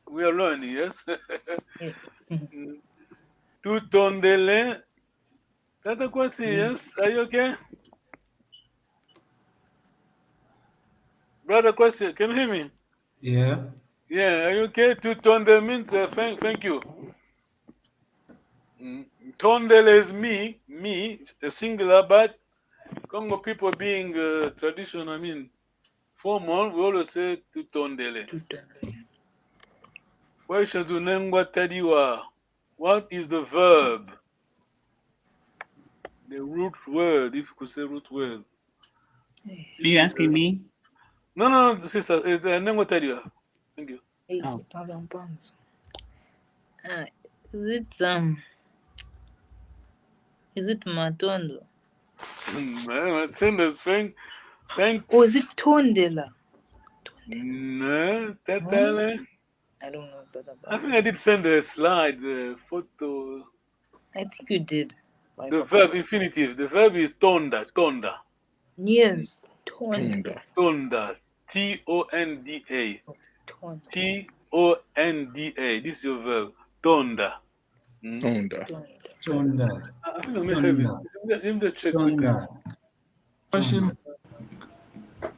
we are learning. Yes. Tu tondele. Tata Kwasi, yes. Are you okay? Brother Kwasi, can you hear me? Yeah. Yeah, are you okay? Tu tondele means thank you. Tondele is me, a singular, but Congo people being traditional, formal, we always say tu tondele. Why should you name what tadiwa? What is the verb? The root word, if you could say root word. Are you asking me? No, sister, it's name what tadiwa. Thank you. Oh. Is it matondo? Thank. Or is it tondela? No, Tatale. I don't know that about. I think I did send a slide, photo. I think you did. The verb infinitive. The verb is tonda. Yes, tonda. Tonda. T-O-N-D-A. Tonda. T-O-N-D-A. This is your verb. Tonda. Tonda. I think I'm going to check.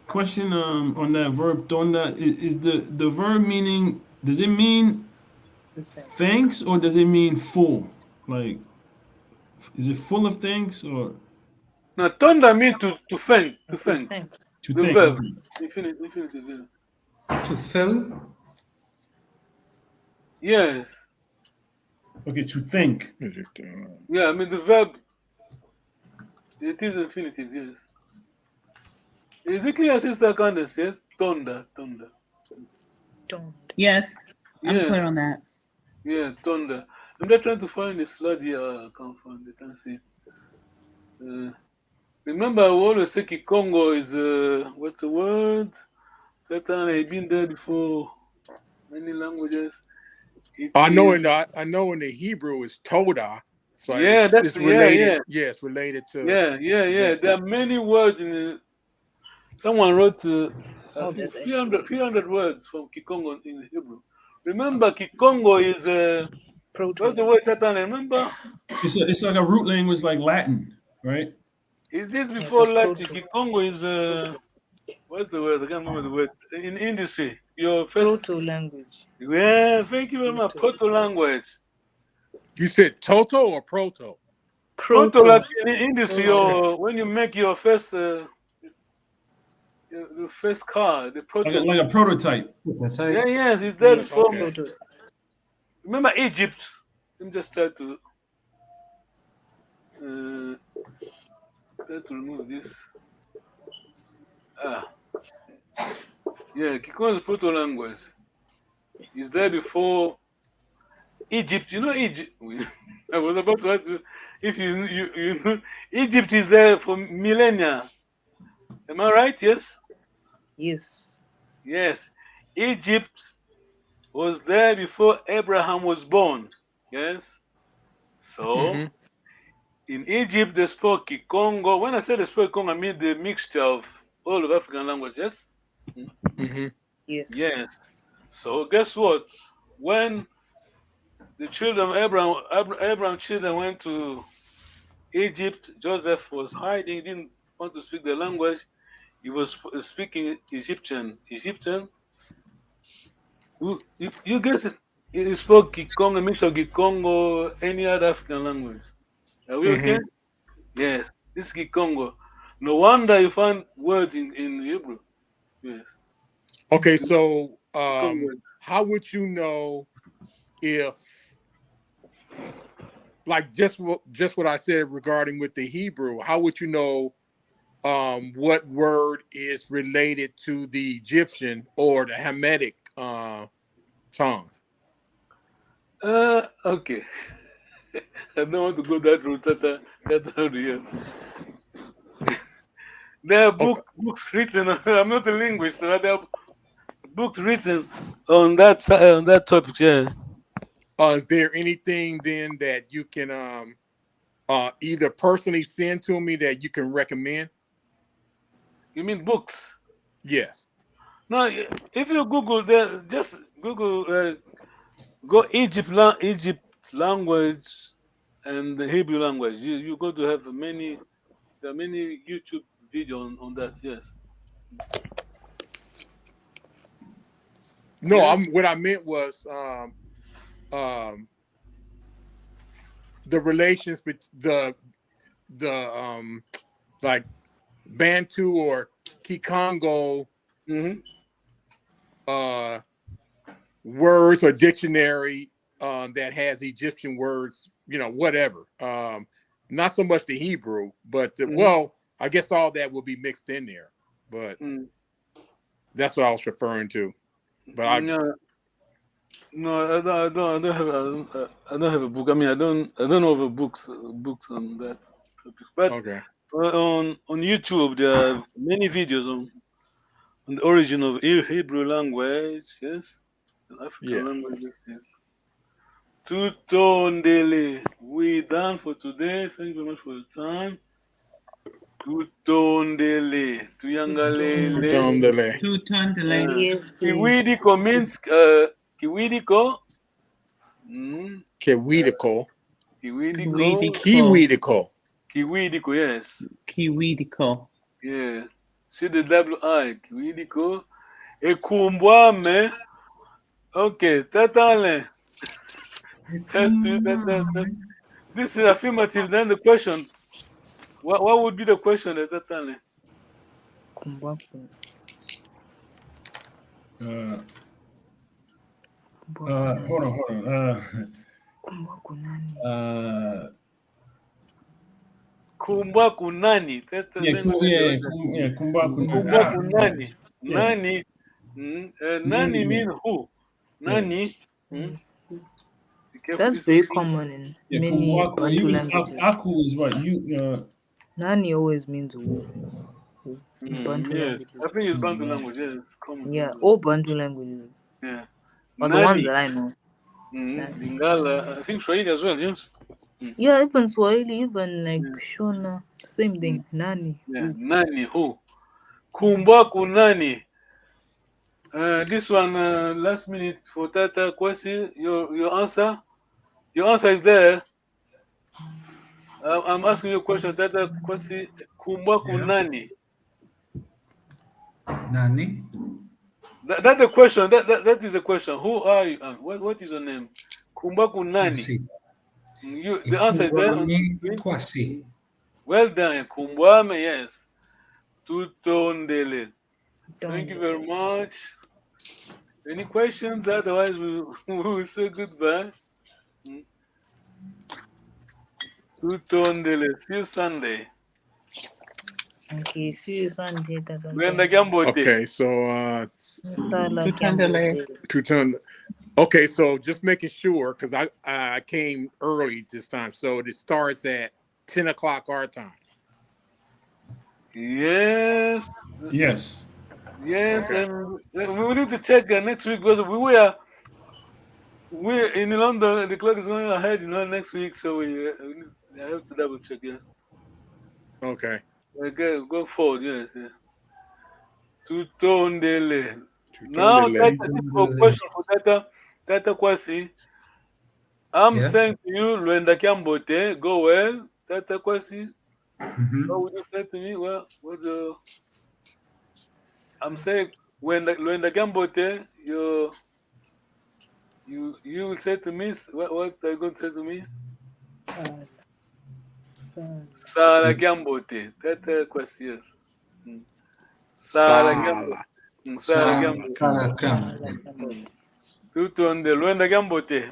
Question on that verb tonda is the verb meaning, does it mean thanks or does it mean full? Like, is it full of thanks or? No, tonda means to thank. To thank. To the thank. Verb. Infinitive. To fill? Yes. Okay, to think. Yeah, the verb, it is infinitive, yes. Is it clear, Sister Candace? Yes? Tonda. Yes, I'm clear on that. Yeah, tonda. I'm just trying to find the slide here. I can't find it. Can't see it. Remember, I always say Kikongo is, what's the word? Satan, I've been there before. Many languages. I know in the Hebrew it's Toda. So yeah, it's related. Yeah. Yeah, it's related to. Yeah. There are many words in it. Someone wrote 300 words from Kikongo in Hebrew. Remember, Kikongo is what's the word, Satan? Remember? It's like a root language like Latin, right? Is this Yes, before a Lati? proto. Kikongo is what's the word? I can't remember the word. In industry, your first. Proto language. Yeah, thank you very much. Proto language. You said Toto or Proto? Proto Proto. in industry, Okay. when you make your first the first car, the proto. Like a prototype. Yeah, yes, it's there Yes, before. Okay. proto. Remember Egypt? Let me just try to remove this. Ah, yeah, Kikongo is proto language. It's there before Egypt. You know Egypt. I was about to ask you if you know Egypt is there for millennia. Am I right? Yes. Yes. Yes. Egypt was there before Abraham was born. Yes. So Mm-hmm. in Egypt they spoke Kikongo. When I say they spoke Kikongo, I mean the mixture of all of African languages. Mm-hmm. Yes. Yes. So guess what? When the children of Abraham children went to Egypt, Joseph was hiding, didn't want to speak the language. He was speaking Egyptian. Egyptian. You guess it? He spoke Kikongo, a mix of Kikongo, any other African language. Are we okay? Mm-hmm. Yes. This is Kikongo. No wonder you find words in Hebrew. Yes. Okay, so Kikongo. how would you know if, like, just what I said regarding with the Hebrew? How would you know what word is related to the Egyptian or the Hamitic tongue? Okay. I don't want to go that route. That route here. There are Okay. books written. I'm not a linguist. But there are books written on that topic. Yeah. Is there anything then that you can either personally send to me that you can recommend? You mean books? Yes. No. If you Google, there, just Google. Go Egypt language and the Hebrew language. You're going to have many. There are many YouTube videos on that. Yes. No, Yes. what I meant was the relations with the like Bantu or Kikongo Mm-hmm. words or dictionary that has Egyptian words, whatever. Not so much the Hebrew, but well, I guess all that will be mixed in there. But Mm. that's what I was referring to. But No, no, I don't have a book. I mean, I don't know of a books on that topic. But okay. on YouTube, there are many videos on the origin of Hebrew language. Yes, and Yeah. African languages. Yes. Tutondele, we done for today. Thank you very much for your time. Tutondele, tuyangalele. Tutondele. Two ton delay. Yes. Kiwidiko means Kiwidiko. Mm, Kiwidiko. Kiwidiko. Kiwidiko. Kiwidiko, yes. Kiwidiko. Yeah. See the double I. Kiwidiko. Ekumbwame. Okay. Tatale. This is affirmative. Then the question. What would be the question at Tatale? Kumbaku. Hold on. Kumbaku nani? Kumbaku nani? Kumbaku. Kumbaku nani? Yeah. Nani? Nani mean who? Nani? That's very common in many Kumbaku. Bantu Even languages. Aku is what you. Nani always means who. In Bantu Yes, languages. I think it's Bantu language. Yes, it's common. Yeah, all Bantu languages. Yeah. Or the ones that I know. Lingala, I think Swahili as well. Yes. Yeah, even Swahili, even like Shona, same thing. Nani. Yeah. Nani who? Kumbaku nani? This one last minute for Tata Kwesi. Your answer. Your answer is there. I'm asking you a question, Tata Kwesi. Kumba kunani. Nani? That's the question. That is the question. Who are you? What is your name? Kumba kunani. The answer is there. Kwasi. Well done. Kumbwame, yes. Tutondele. Thank you very much. Any questions? Otherwise, we will say goodbye. Tutondele. See you Sunday. Okay, see you Sunday. Okay, so okay, so just making sure because I came early this time, so it starts at 10 o'clock our time. Yes. Yes. Yes, Okay. and we need to check next week because we're in London. The clock is going ahead, next week, so I have to double check. Yes. Okay. Okay, go forward. Yes. Tutondele. Tutondele. Now, that's a question for Tata Kwasi. I'm saying to you, Luenda Kiambote, go well. Tata Kwasi. What would you say to me? Well, I'm saying when Luenda Kiambote, you will say to me, what are you going to say to me? Sala Kiambote. Tata Kwasi, yes. Sala Kiambote. Sala Kiambote. Tutondele. Luenda Kiambote.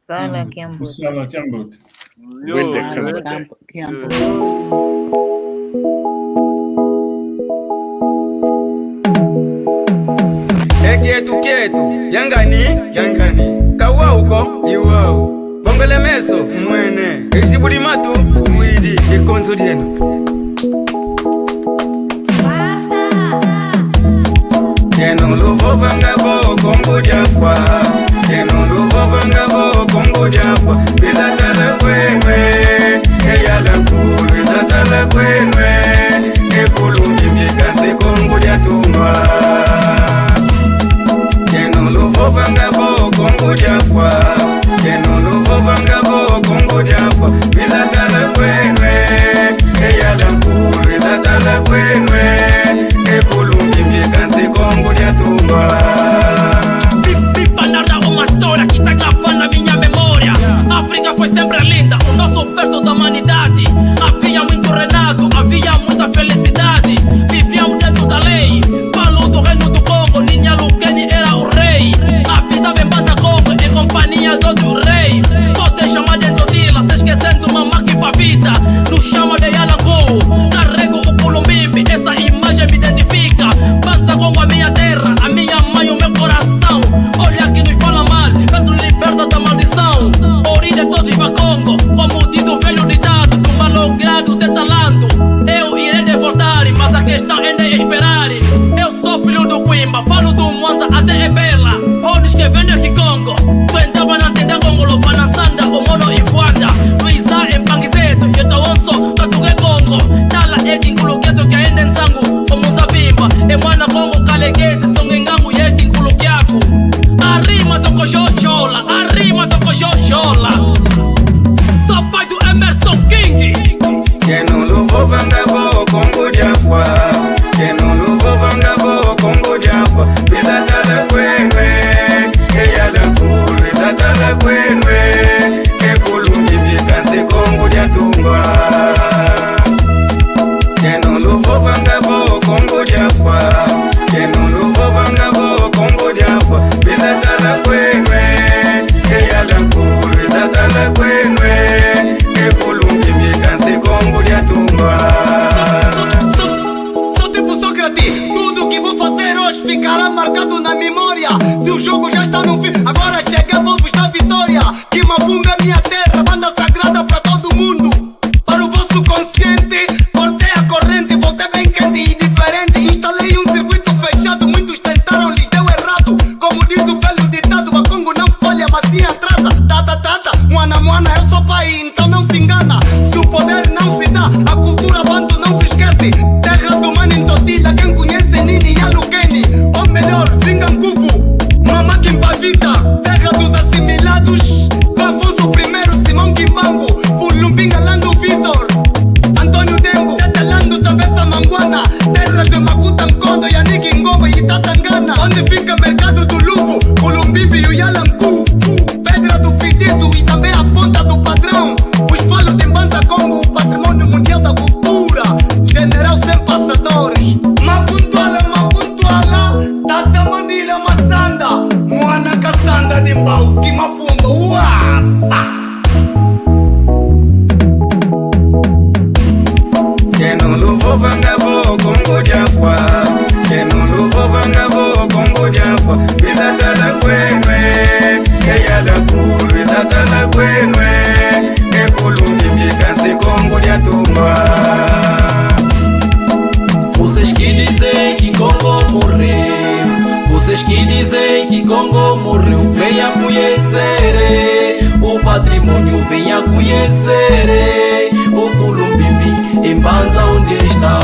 Sala Kiambote. Sala Kiambote. Luenda Kiambote. Kietu yangani kawa uko iwao bongole meso mwene isibudi matu uidi ikonzo dienu Yeno luvo vangabo kongo diafwa Yeno luvo vangabo kongo diafwa Bizatala kwenwe Eyala kulu bizatala kwenwe Ekulu mimikansi kongo diatumwa Yeno luvo vangabo kongo diafwa Yeno luvo vangabo kongo diafwa Bizatala kwenwe Eyala kulu bizatala kwenwe Ekulu mimikansi kongo diatumwa Narra uma história que tá gravando na minha memória. África foi sempre linda, o nosso berço da humanidade. Havia muito renato, havia muita felicidade. Vivíamos dentro da lei. Paulo do reino do Congo, Ninha Lukeni era o rei. Habitava em Banda Congo, em companhia do outro rei. Pode chamar de Endodila, se esquecendo uma máquina pra vida. Nos chama de Yalangu, carrego o Culumbimbi. Essa imagem me identifica. Banda Congo, a minha terra, a minha mãe, o meu coração. Olha que nos fala mal, peço liberta da maldição. Origem de todos para Congo, como diz o velho ditado, com malogrado de talento. Eu irei devoltar, mas a questão ainda é esperar. Eu sou filho do Quimba, falo do Mwanza até Ebela. Olhos que vêm de Kikongo, tu entrava na tenda Congo, Lovana Sanda, o Mono e Fuanda. Luísa em Panguizeto, eu tô onso, Katuge Congo. Tala é Kinkuluketo que ainda em Sango, como Zabimba. E Mwana Congo, Kaleguese, Songengango e Kinkulukiaku. Arrima do Cojojola, arrima do Cojojola. Sou pai do Emerson King. Yeno luvo vangabo kongo diafwa Yeno luvo vangabo kongo diafwa Bizatala kwenwe Eyala kulu bizatala kwenwe Ekulu mimikansi kongo diatungwa Yeno luvo vangabo kongo diafwa Yeno luvo vangabo kongo diafwa Bizatala kwenwe Eyala kulu bizatala kwenwe Ekulu mimikansi kongo diatungwa Sou tipo Sócrates, tudo que vou fazer hoje ficará marcado na memória. Se o jogo já está no fim, agora chega, vou buscar vitória. Que Mavunga é minha terra, banda sagrada para todo mundo. Para o vosso consciente, cortei a corrente, voltei bem quente e diferente. Instalei um circuito fechado, muitos tentaram, lhes deu errado. Como diz o velho ditado, a Congo não falha, mas sim atrasa. Tata, tata, mwana, mwana. peso e também a ponta do padrão. Os falhos de Mbanza como o patrimônio mundial da cultura. General sem passadores. Mapuntuala, tata mandila maçanda. Moana caçanda de mbau que mafunda. Uasa! Kenuluvo vangavo Kongo diafwa. Kenuluvo vangavo Kongo diafwa. Bizatala kwenwe eyala kulu. Bizatala kwenwe ekulumbi bikansi Kongo diatumba. Vocês que dizem que Congo morreu, vocês que dizem que Congo morreu, venha conhecer o patrimônio, venha conhecer o Culumbimbi em Mbanza onde está.